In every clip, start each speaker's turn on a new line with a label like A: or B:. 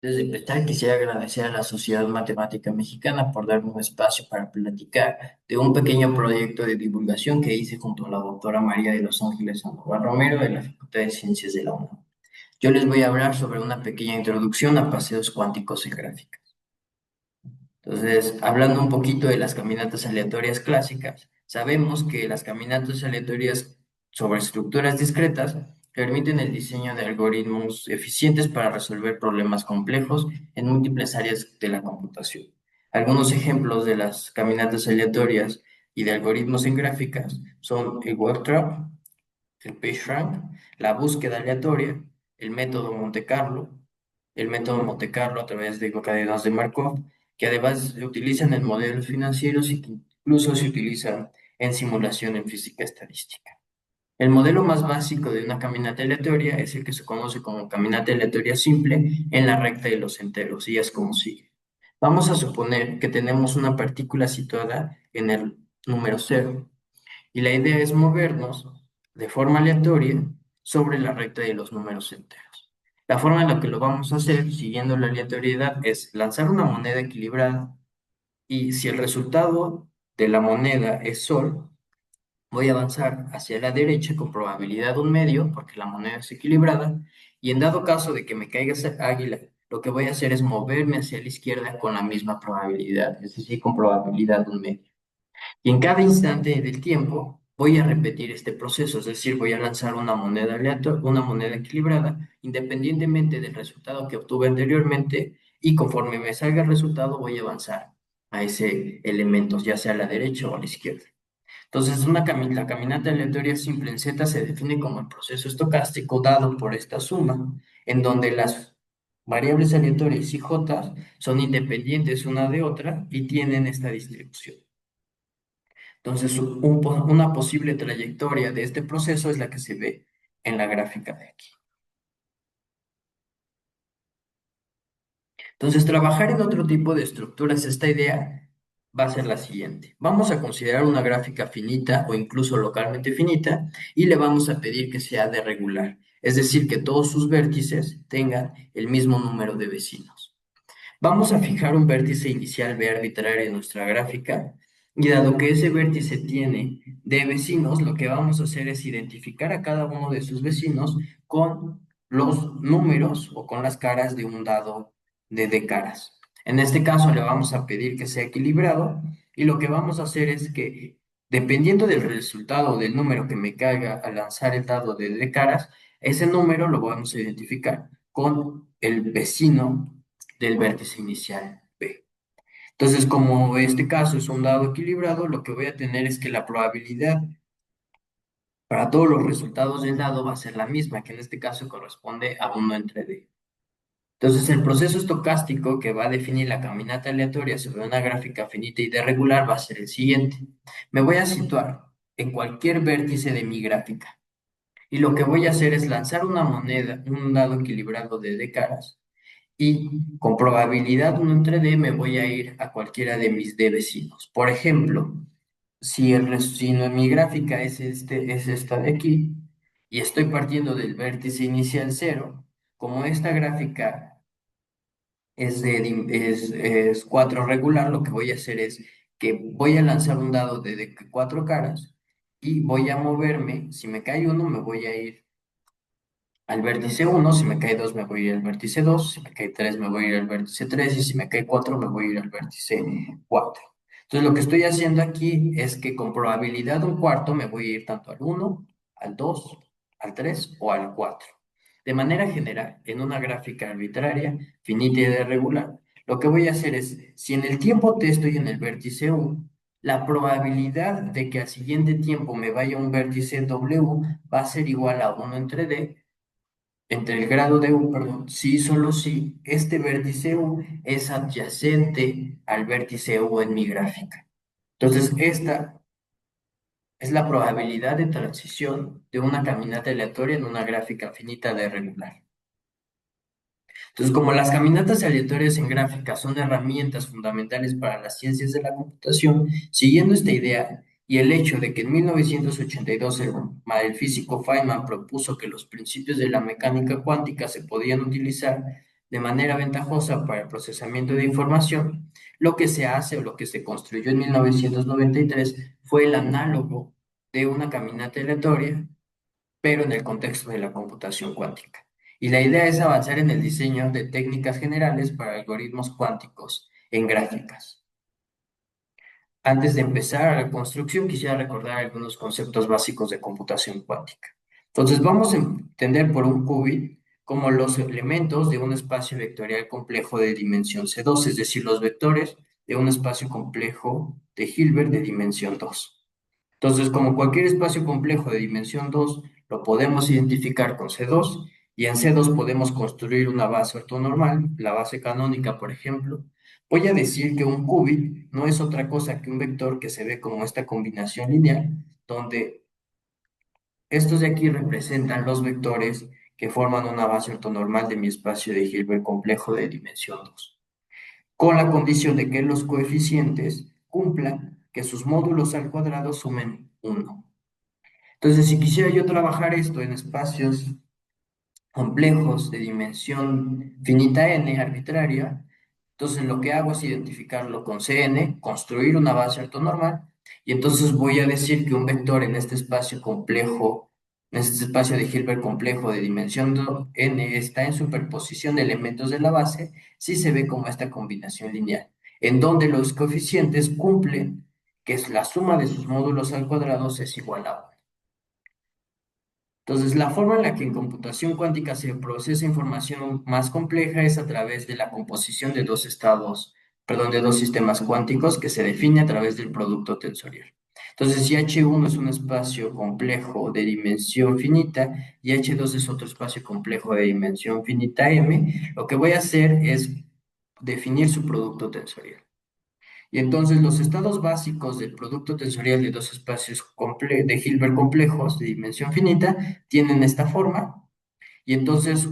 A: Desde empezar, quisiera agradecer a la Sociedad Matemática Mexicana por darme un espacio para platicar de un pequeño proyecto de divulgación que hice junto a la doctora María de los Ángeles Sandoval Romero de la Facultad de Ciencias de la UNAM. Yo les voy a hablar sobre una pequeña introducción a paseos cuánticos en gráfica. Entonces, hablando un poquito de las caminatas aleatorias clásicas, sabemos que las caminatas aleatorias sobre estructuras discretas permiten el diseño de algoritmos eficientes para resolver problemas complejos en múltiples áreas de la computación. Algunos ejemplos de las caminatas aleatorias y de algoritmos en gráficas son el WebTrap, el PageRank, la búsqueda aleatoria, el método Monte Carlo, el método Monte Carlo a través de cadenas de Markov, que además se utilizan en modelos financieros y que incluso se utilizan en simulación en física estadística. El modelo más básico de una caminata aleatoria es el que se conoce como caminata aleatoria simple en la recta de los enteros, y es como sigue. Vamos a suponer que tenemos una partícula situada en el número cero y la idea es movernos de forma aleatoria sobre la recta de los números enteros. La forma en la que lo vamos a hacer, siguiendo la aleatoriedad, es lanzar una moneda equilibrada y si el resultado de la moneda es sol, voy a avanzar hacia la derecha con probabilidad un medio, porque la moneda es equilibrada, y en dado caso de que me caiga esa águila, lo que voy a hacer es moverme hacia la izquierda con la misma probabilidad, es decir, con probabilidad un medio. Y en cada instante del tiempo voy a repetir este proceso, es decir, voy a lanzar una moneda aleatoria, una moneda equilibrada, independientemente del resultado que obtuve anteriormente, y conforme me salga el resultado voy a avanzar a ese elemento, ya sea a la derecha o a la izquierda. Entonces, la caminata aleatoria simple en Z se define como el proceso estocástico dado por esta suma, en donde las variables aleatorias y J son independientes una de otra y tienen esta distribución. Entonces, una posible trayectoria de este proceso es la que se ve en la gráfica de aquí. Entonces, trabajar en otro tipo de estructuras, esta idea va a ser la siguiente. Vamos a considerar una gráfica finita o incluso localmente finita y le vamos a pedir que sea de regular, es decir, que todos sus vértices tengan el mismo número de vecinos. Vamos a fijar un vértice inicial B arbitrario en nuestra gráfica y dado que ese vértice tiene de vecinos, lo que vamos a hacer es identificar a cada uno de sus vecinos con los números o con las caras de un dado de D caras. En este caso le vamos a pedir que sea equilibrado y lo que vamos a hacer es que dependiendo del resultado del número que me caiga al lanzar el dado de D caras, ese número lo vamos a identificar con el vecino del vértice inicial P. Entonces, como este caso es un dado equilibrado, lo que voy a tener es que la probabilidad para todos los resultados del dado va a ser la misma, que en este caso corresponde a 1 entre D. Entonces, el proceso estocástico que va a definir la caminata aleatoria sobre una gráfica finita y de regular va a ser el siguiente. Me voy a situar en cualquier vértice de mi gráfica y lo que voy a hacer es lanzar una moneda, un dado equilibrado de D caras y con probabilidad 1 entre D me voy a ir a cualquiera de mis D vecinos. Por ejemplo, si mi gráfica es esta de aquí y estoy partiendo del vértice inicial cero, como esta gráfica es 4 regular, lo que voy a hacer es que voy a lanzar un dado de 4 caras y voy a moverme, si me cae uno me voy a ir al vértice uno, si me cae 2 me voy a ir al vértice 2, si me cae 3 me voy a ir al vértice 3 y si me cae 4 me voy a ir al vértice 4. Entonces lo que estoy haciendo aquí es que con probabilidad un cuarto me voy a ir tanto al uno, al 2, al 3 o al 4. De manera general, en una gráfica arbitraria, finita y irregular, lo que voy a hacer es, si en el tiempo t estoy en el vértice 1, la probabilidad de que al siguiente tiempo me vaya a un vértice W va a ser igual a 1 entre D entre el grado de U, perdón, si solo si este vértice U es adyacente al vértice U en mi gráfica. Entonces, esta es la probabilidad de transición de una caminata aleatoria en una gráfica finita de regular. Entonces, como las caminatas aleatorias en gráfica son herramientas fundamentales para las ciencias de la computación, siguiendo esta idea y el hecho de que en 1982 el físico Feynman propuso que los principios de la mecánica cuántica se podían utilizar, de manera ventajosa para el procesamiento de información, lo que se hace o lo que se construyó en 1993 fue el análogo de una caminata aleatoria, pero en el contexto de la computación cuántica. Y la idea es avanzar en el diseño de técnicas generales para algoritmos cuánticos en gráficas. Antes de empezar a la construcción, quisiera recordar algunos conceptos básicos de computación cuántica. Entonces, vamos a entender por un qubit como los elementos de un espacio vectorial complejo de dimensión C2, es decir, los vectores de un espacio complejo de Hilbert de dimensión 2. Entonces, como cualquier espacio complejo de dimensión 2, lo podemos identificar con C2 y en C2 podemos construir una base ortonormal, la base canónica, por ejemplo. Voy a decir que un qubit no es otra cosa que un vector que se ve como esta combinación lineal, donde estos de aquí representan los vectores que forman una base ortonormal de mi espacio de Hilbert complejo de dimensión 2, con la condición de que los coeficientes cumplan que sus módulos al cuadrado sumen 1. Entonces, si quisiera yo trabajar esto en espacios complejos de dimensión finita n arbitraria, entonces lo que hago es identificarlo con Cn, construir una base ortonormal, y entonces voy a decir que un vector en este espacio complejo, en este espacio de Hilbert complejo de dimensión n, está en superposición de elementos de la base, si se ve como esta combinación lineal, en donde los coeficientes cumplen que es la suma de sus módulos al cuadrado es igual a 1. Entonces, la forma en la que en computación cuántica se procesa información más compleja es a través de la composición de dos estados, perdón, de dos sistemas cuánticos que se define a través del producto tensorial. Entonces, si H1 es un espacio complejo de dimensión finita y H2 es otro espacio complejo de dimensión finita m, lo que voy a hacer es definir su producto tensorial. Y entonces los estados básicos del producto tensorial de dos espacios de Hilbert complejos de dimensión finita tienen esta forma. Y entonces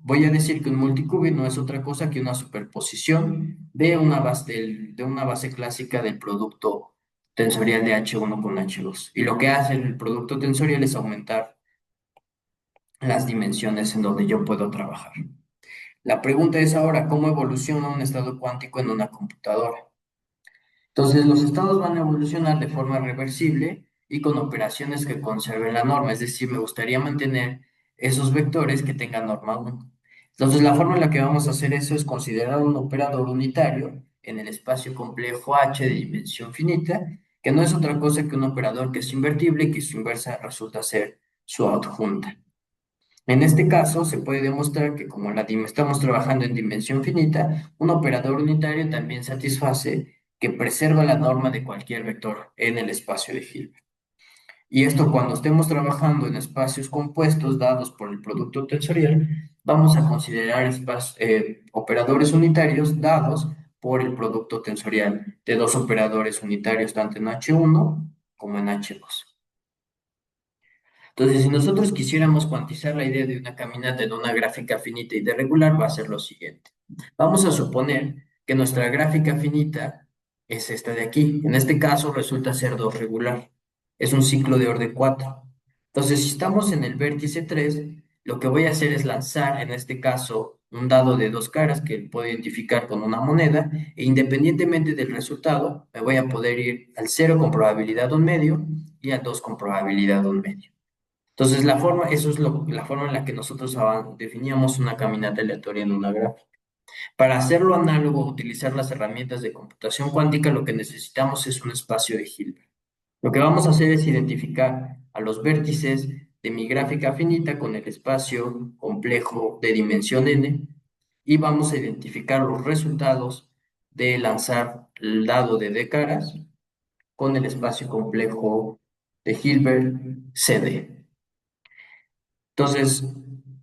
A: voy a decir que un multiqubit no es otra cosa que una superposición de una base clásica del producto tensorial de H1 con H2. Y lo que hace el producto tensorial es aumentar las dimensiones en donde yo puedo trabajar. La pregunta es ahora, ¿cómo evoluciona un estado cuántico en una computadora? Entonces, los estados van a evolucionar de forma reversible y con operaciones que conserven la norma, es decir, me gustaría mantener esos vectores que tengan norma 1. Entonces, la forma en la que vamos a hacer eso es considerar un operador unitario en el espacio complejo H de dimensión finita, que no es otra cosa que un operador que es invertible y que su inversa resulta ser su adjunta. En este caso, se puede demostrar que como estamos trabajando en dimensión finita, un operador unitario también satisface que preserva la norma de cualquier vector en el espacio de Hilbert. Y esto cuando estemos trabajando en espacios compuestos dados por el producto tensorial, vamos a considerar operadores unitarios dados por el producto tensorial de dos operadores unitarios, tanto en H1 como en H2. Entonces, si nosotros quisiéramos cuantizar la idea de una caminata en una gráfica finita y de regular, va a ser lo siguiente. Vamos a suponer que nuestra gráfica finita es esta de aquí. En este caso resulta ser 2 regular. Es un ciclo de orden 4. Entonces, si estamos en el vértice 3, lo que voy a hacer es lanzar, en este caso, un dado de dos caras que puedo identificar con una moneda, e independientemente del resultado, me voy a poder ir al 0 con probabilidad 1 medio y al 2 con probabilidad 1 medio. Entonces, eso es la forma en la que nosotros definíamos una caminata aleatoria en una gráfica. Para hacerlo análogo, utilizar las herramientas de computación cuántica, lo que necesitamos es un espacio de Hilbert. Lo que vamos a hacer es identificar a los vértices de mi gráfica finita con el espacio complejo de dimensión n y vamos a identificar los resultados de lanzar el dado de d caras con el espacio complejo de Hilbert CD. Entonces,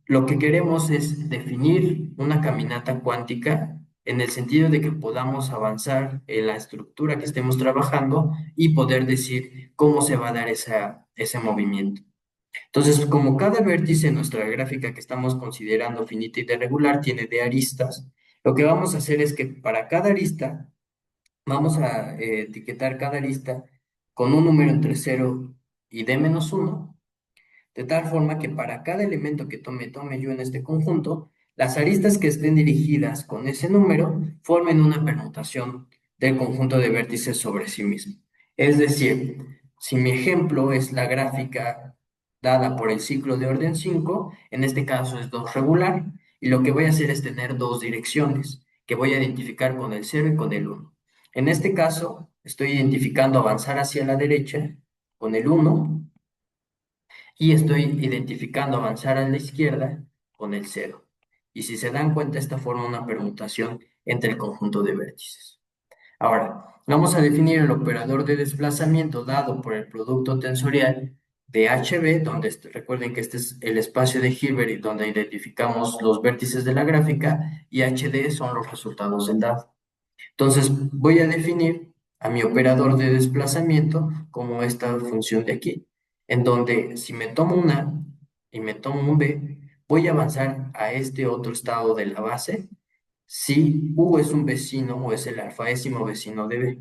A: lo que queremos es definir una caminata cuántica en el sentido de que podamos avanzar en la estructura que estemos trabajando y poder decir cómo se va a dar ese movimiento. Entonces, como cada vértice en nuestra gráfica que estamos considerando finita y de regular tiene de aristas, lo que vamos a hacer es que para cada arista vamos a etiquetar cada arista con un número entre 0 y d-1, de tal forma que para cada elemento que tome yo en este conjunto, Las aristas que estén dirigidas con ese número formen una permutación del conjunto de vértices sobre sí mismo. Es decir, si mi ejemplo es la gráfica dada por el ciclo de orden 5, en este caso es 2 regular, y lo que voy a hacer es tener dos direcciones que voy a identificar con el 0 y con el 1. En este caso, estoy identificando avanzar hacia la derecha con el 1 y estoy identificando avanzar a la izquierda con el 0. Y si se dan cuenta, esta forma una permutación entre el conjunto de vértices. Ahora, vamos a definir el operador de desplazamiento dado por el producto tensorial de HB, donde recuerden que este es el espacio de Hilbert y donde identificamos los vértices de la gráfica, y HD son los resultados del dado. Entonces voy a definir a mi operador de desplazamiento como esta función de aquí, en donde si me tomo un A y me tomo un B, voy a avanzar a este otro estado de la base si U es un vecino o es el alfaésimo vecino de B.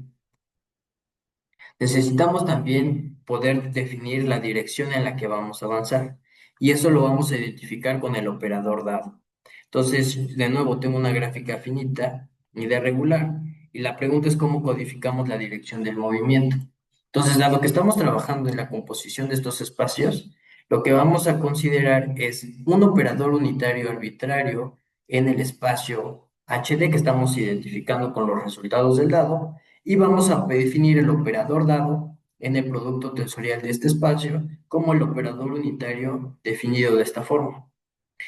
A: Necesitamos también poder definir la dirección en la que vamos a avanzar y eso lo vamos a identificar con el operador dado. Entonces, de nuevo, tengo una gráfica finita y de regular y la pregunta es cómo codificamos la dirección del movimiento. Entonces, dado que estamos trabajando en la composición de estos espacios, lo que vamos a considerar es un operador unitario arbitrario en el espacio HD que estamos identificando con los resultados del dado y vamos a definir el operador dado en el producto tensorial de este espacio como el operador unitario definido de esta forma.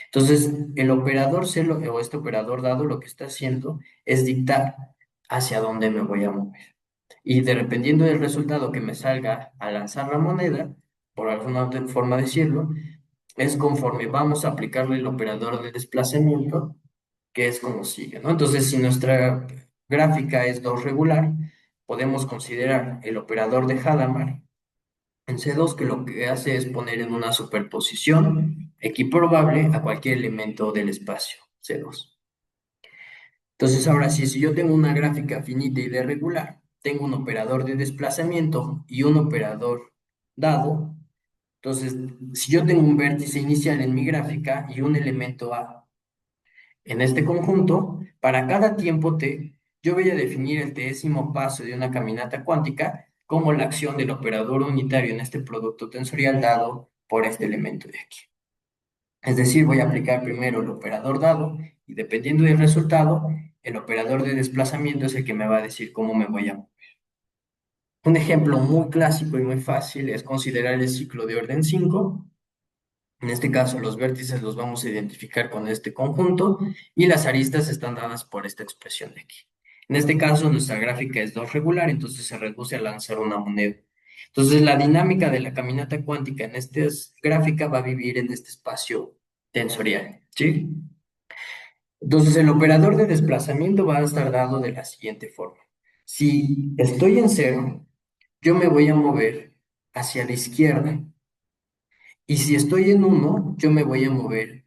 A: Entonces, el operador C o este operador dado lo que está haciendo es dictar hacia dónde me voy a mover. Y dependiendo del resultado que me salga al lanzar la moneda, por alguna forma decirlo, es conforme vamos a aplicarle el operador de desplazamiento, que es como sigue, ¿no? Entonces, si nuestra gráfica es 2 regular, podemos considerar el operador de Hadamard en C2, que lo que hace es poner en una superposición equiprobable a cualquier elemento del espacio C2. Entonces, ahora sí, si yo tengo una gráfica finita y de regular, tengo un operador de desplazamiento y un operador dado. Entonces, si yo tengo un vértice inicial en mi gráfica y un elemento A en este conjunto, para cada tiempo t, yo voy a definir el tésimo paso de una caminata cuántica como la acción del operador unitario en este producto tensorial dado por este elemento de aquí. Es decir, voy a aplicar primero el operador dado y dependiendo del resultado, el operador de desplazamiento es el que me va a decir cómo me voy a mover. Un ejemplo muy clásico y muy fácil es considerar el ciclo de orden 5. En este caso, los vértices los vamos a identificar con este conjunto y las aristas están dadas por esta expresión de aquí. En este caso, nuestra gráfica es 2 regular, entonces se reduce a lanzar una moneda. Entonces, la dinámica de la caminata cuántica en esta gráfica va a vivir en este espacio tensorial, ¿sí? Entonces, el operador de desplazamiento va a estar dado de la siguiente forma. Si estoy en 0, yo me voy a mover hacia la izquierda. Y si estoy en 1, yo me voy a mover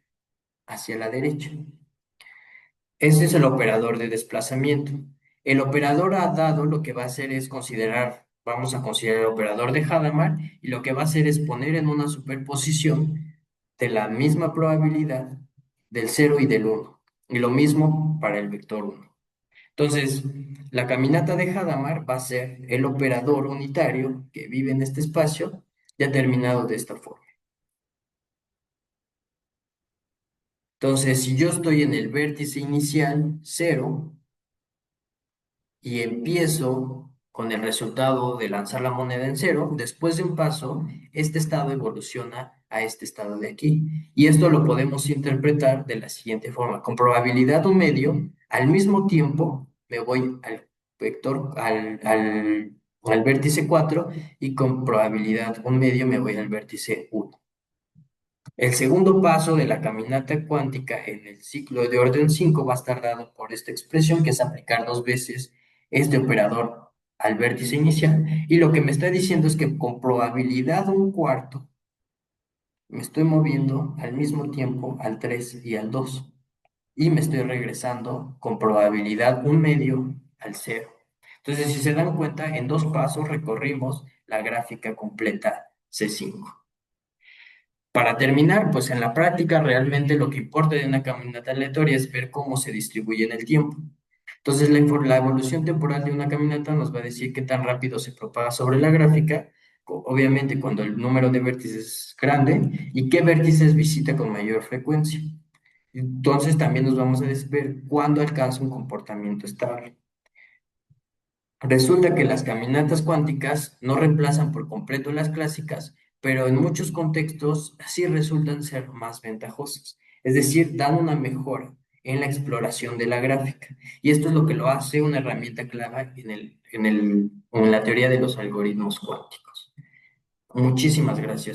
A: hacia la derecha. Ese es el operador de desplazamiento. El operador a dado lo que va a hacer es considerar, vamos a considerar el operador de Hadamard, y lo que va a hacer es poner en una superposición de la misma probabilidad del 0 y del 1. Y lo mismo para el vector 1. Entonces, la caminata de Hadamard va a ser el operador unitario que vive en este espacio, ya terminado de esta forma. Entonces, si yo estoy en el vértice inicial 0 y empiezo con el resultado de lanzar la moneda en 0, después de un paso, este estado evoluciona a este estado de aquí. Y esto lo podemos interpretar de la siguiente forma. Con probabilidad un medio, al mismo tiempo me voy al vector, al vértice 4 y con probabilidad un medio me voy al vértice 1. El segundo paso de la caminata cuántica en el ciclo de orden 5 va a estar dado por esta expresión, que es aplicar dos veces este operador al vértice inicial. Y lo que me está diciendo es que con probabilidad un cuarto me estoy moviendo al mismo tiempo al 3 y al 2. Y me estoy regresando con probabilidad un medio al 0. Entonces, si se dan cuenta, en dos pasos recorrimos la gráfica completa C5. Para terminar, pues en la práctica realmente lo que importa de una caminata aleatoria es ver cómo se distribuye en el tiempo. Entonces la evolución temporal de una caminata nos va a decir qué tan rápido se propaga sobre la gráfica, obviamente cuando el número de vértices es grande, y qué vértices visita con mayor frecuencia. Entonces también nos vamos a ver cuándo alcanza un comportamiento estable. Resulta que las caminatas cuánticas no reemplazan por completo las clásicas, pero en muchos contextos sí resultan ser más ventajosas, es decir, dan una mejora en la exploración de la gráfica. Y esto es lo que lo hace una herramienta clave en la teoría de los algoritmos cuánticos. Muchísimas gracias.